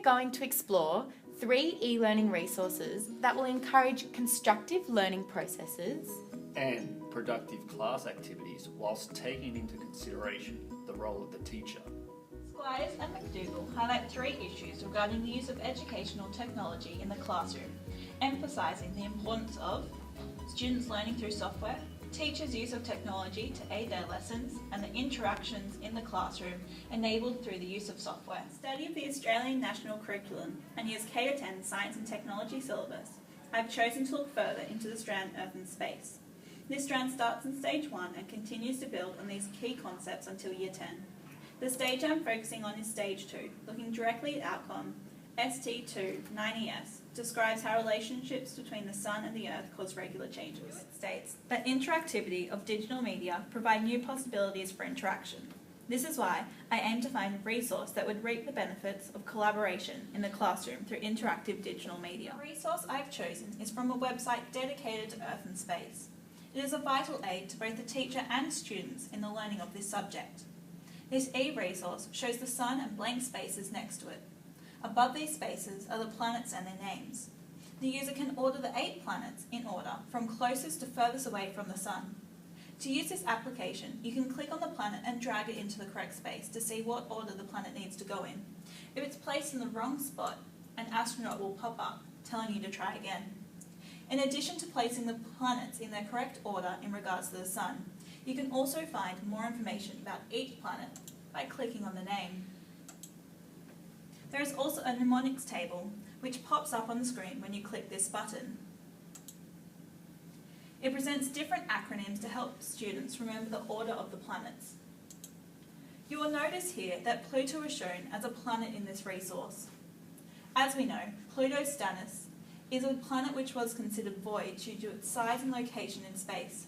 we're going to explore 3 e-learning resources that will encourage constructive learning processes and productive class activities whilst taking into consideration the role of the teacher. Squires and McDougall highlight 3 issues regarding the use of educational technology in the classroom, emphasising the importance of students learning through software, teachers' use of technology to aid their lessons, and the interactions in the classroom enabled through the use of software. Study of the Australian National Curriculum and Years K-10 Science and Technology syllabus, I've chosen to look further into the strand Earth and Space. This strand starts in Stage 1 and continues to build on these key concepts until Year 10. The stage I'm focusing on is Stage 2, looking directly at outcome ST2 9ES, describes how relationships between the Sun and the Earth cause regular changes. It states that interactivity of digital media provide new possibilities for interaction. This is why I aim to find a resource that would reap the benefits of collaboration in the classroom through interactive digital media. The resource I've chosen is from a website dedicated to Earth and Space. It is a vital aid to both the teacher and students in the learning of this subject. This e-resource shows the Sun and blank spaces next to it. Above these spaces are the planets and their names. The user can order the 8 planets in order from closest to furthest away from the Sun. To use this application, you can click on the planet and drag it into the correct space to see what order the planet needs to go in. If it's placed in the wrong spot, an astronaut will pop up telling you to try again. In addition to placing the planets in their correct order in regards to the Sun, you can also find more information about each planet by clicking on the name. There is also a mnemonics table which pops up on the screen when you click this button. It presents different acronyms to help students remember the order of the planets. You will notice here that Pluto is shown as a planet in this resource. As we know, Pluto's status is a planet which was considered void due to its size and location in space.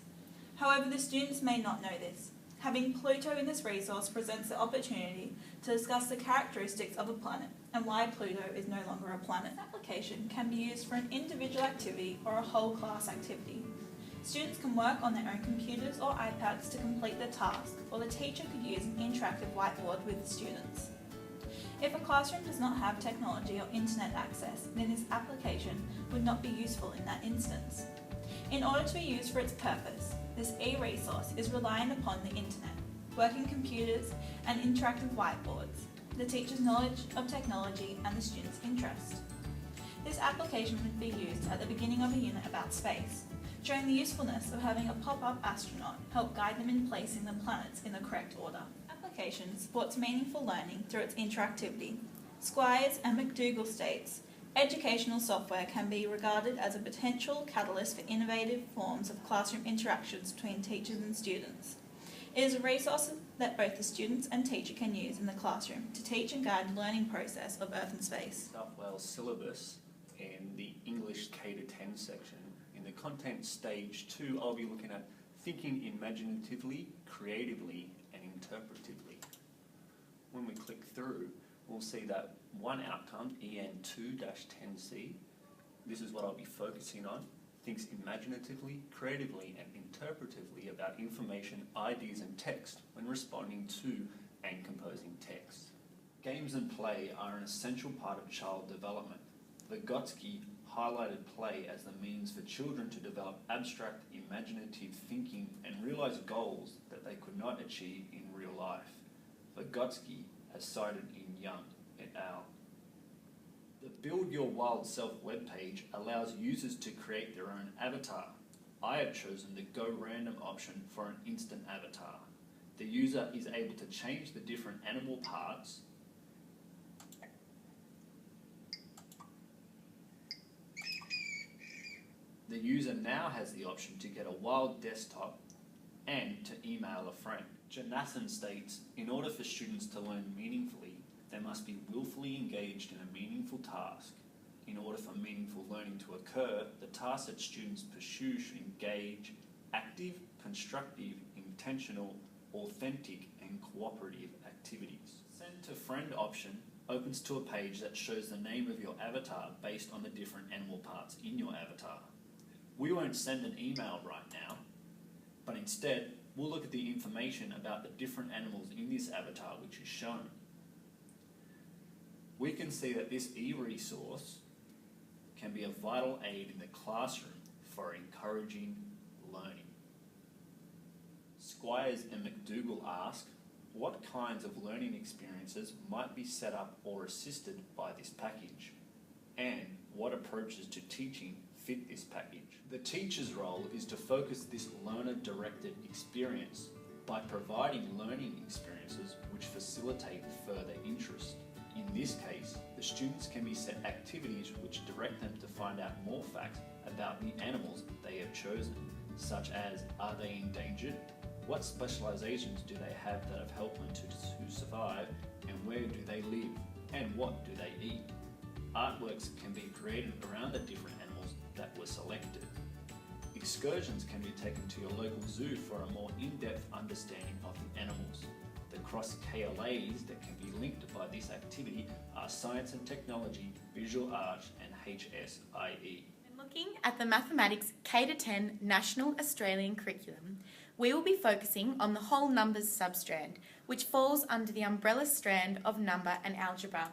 However, the students may not know this. Having Pluto in this resource presents the opportunity to discuss the characteristics of a planet and why Pluto is no longer a planet. This application can be used for an individual activity or a whole class activity. Students can work on their own computers or iPads to complete the task, or the teacher could use an interactive whiteboard with the students. If a classroom does not have technology or internet access, then this application would not be useful in that instance. In order to be used for its purpose, this e-resource is reliant upon the internet, working computers and interactive whiteboards, the teacher's knowledge of technology and the student's interest. This application would be used at the beginning of a unit about space, showing the usefulness of having a pop-up astronaut help guide them in placing the planets in the correct order. Application supports meaningful learning through its interactivity. Squires and McDougall states, educational software can be regarded as a potential catalyst for innovative forms of classroom interactions between teachers and students. It is a resource that both the students and teacher can use in the classroom to teach and guide the learning process of Earth and Space. South Wales syllabus and the English K-10 section. In the content stage 2, I'll be looking at thinking imaginatively, creatively and interpretively. When we click through, we'll see that one outcome, EN2-10C, this is what I'll be focusing on, thinks imaginatively, creatively and interpretively about information, ideas and text when responding to and composing text. Games and play are an essential part of child development. Vygotsky highlighted play as the means for children to develop abstract, imaginative thinking and realise goals that they could not achieve in real life. Vygotsky has cited in Young et al. The Build Your Wild Self webpage allows users to create their own avatar. I have chosen the Go Random option for an instant avatar. The user is able to change the different animal parts The user now has the option to get a wild desktop and to email a friend. Jonathan states, in order for students to learn meaningfully, they must be willfully engaged in a meaningful task. In order for meaningful learning to occur, the tasks that students pursue should engage active, constructive, intentional, authentic and cooperative activities. Send to friend option opens to a page that shows the name of your avatar based on the different animal parts in your avatar. We won't send an email right now, but instead we'll look at the information about the different animals in this avatar which is shown. we can see that this e-resource can be a vital aid in the classroom for encouraging learning. Squires and McDougall ask, what kinds of learning experiences might be set up or assisted by this package? And what approaches to teaching fit this package? The teacher's role is to focus this learner-directed experience by providing learning experiences which facilitate further interest. In this case, the students can be set activities which direct them to find out more facts about the animals they have chosen, such as, are they endangered? What specializations do they have that have helped them to survive, and where do they live, and what do they eat? Artworks can be created around the different animals that were selected. Excursions can be taken to your local zoo for a more in-depth understanding of the animals. The cross KLAs that can be linked by this activity are Science and Technology, Visual Arts and HSIE. When looking at the Mathematics K-10 National Australian Curriculum, we will be focusing on the whole numbers substrand, which falls under the umbrella strand of number and algebra.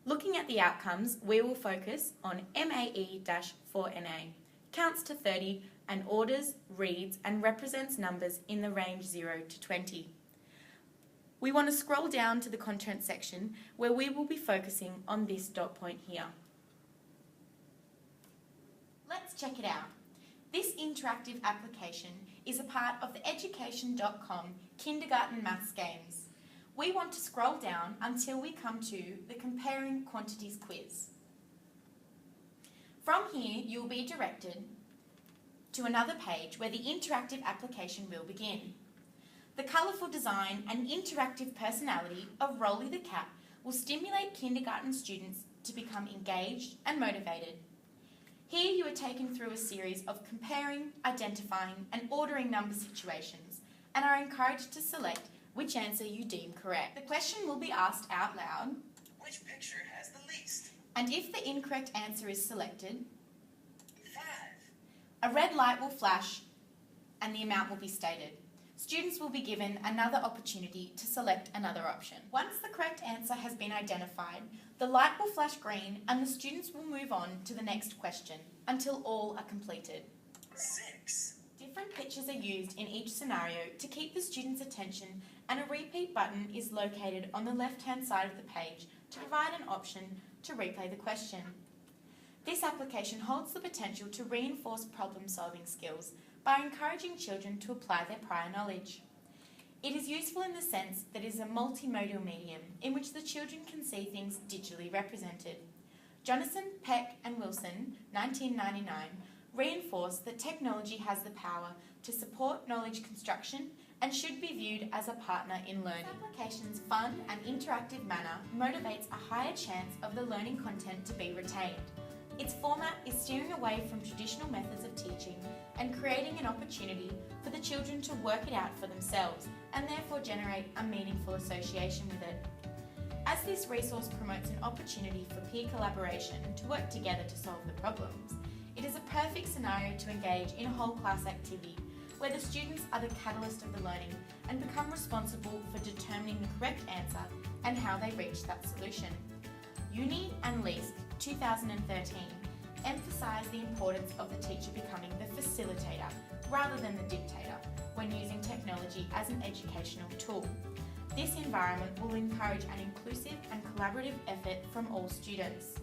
Looking at the outcomes, we will focus on MAE-4NA, counts to 30 and orders, reads and represents numbers in the range 0 to 20. We want to scroll down to the content section where we will be focusing on this dot point here. Let's check it out. This interactive application is a part of the education.com Kindergarten Maths Games. We want to scroll down until we come to the Comparing Quantities quiz. From here, you will be directed to another page where the interactive application will begin. The colourful design and interactive personality of Rolly the cat will stimulate kindergarten students to become engaged and motivated. Here you are taken through a series of comparing, identifying and ordering number situations and are encouraged to select which answer you deem correct. The question will be asked out loud. Which picture has the least? And if the incorrect answer is selected, 5. a red light will flash and the amount will be stated. Students will be given another opportunity to select another option. Once the correct answer has been identified, the light will flash green and the students will move on to the next question until all are completed. 6. Different pictures are used in each scenario to keep the students' attention, and a repeat button is located on the left-hand side of the page to provide an option to replay the question. This application holds the potential to reinforce problem-solving skills by encouraging children to apply their prior knowledge. It is useful in the sense that it is a multimodal medium in which the children can see things digitally represented. Jonathan, Peck and Wilson, 1999, reinforced that technology has the power to support knowledge construction and should be viewed as a partner in learning. This application's fun and interactive manner motivates a higher chance of the learning content to be retained. Its format is steering away from traditional methods of teaching and creating an opportunity for the children to work it out for themselves and therefore generate a meaningful association with it. As this resource promotes an opportunity for peer collaboration to work together to solve the problems, it is a perfect scenario to engage in a whole class activity where the students are the catalyst of the learning and become responsible for determining the correct answer and how they reach that solution. Uni and Leask 2013 emphasise the importance of the teacher becoming the facilitator rather than the dictator when using technology as an educational tool. This environment will encourage an inclusive and collaborative effort from all students.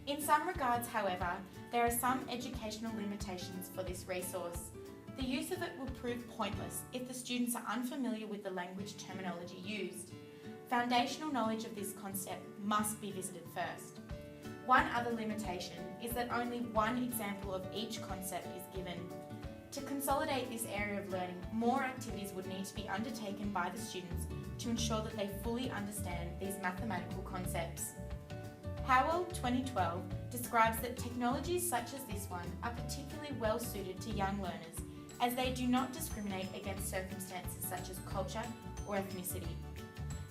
In some regards, however, there are some educational limitations for this resource. The use of it will prove pointless if the students are unfamiliar with the language terminology used. Foundational knowledge of this concept must be visited first. One other limitation is that only one example of each concept is given. To consolidate this area of learning, more activities would need to be undertaken by the students to ensure that they fully understand these mathematical concepts. Howell 2012 describes that technologies such as this one are particularly well suited to young learners as they do not discriminate against circumstances such as culture or ethnicity.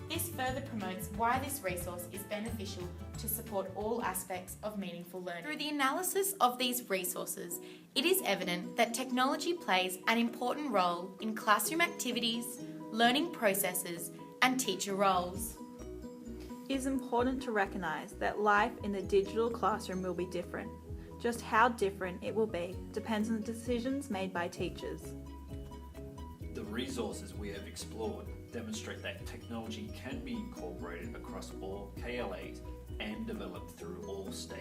This further promotes why this resource is beneficial to support all aspects of meaningful learning. Through the analysis of these resources, it is evident that technology plays an important role in classroom activities, learning processes, and teacher roles. It is important to recognise that life in the digital classroom will be different. Just how different it will be depends on the decisions made by teachers. The resources we have explored demonstrate that technology can be incorporated across all KL8s and developed through all stages.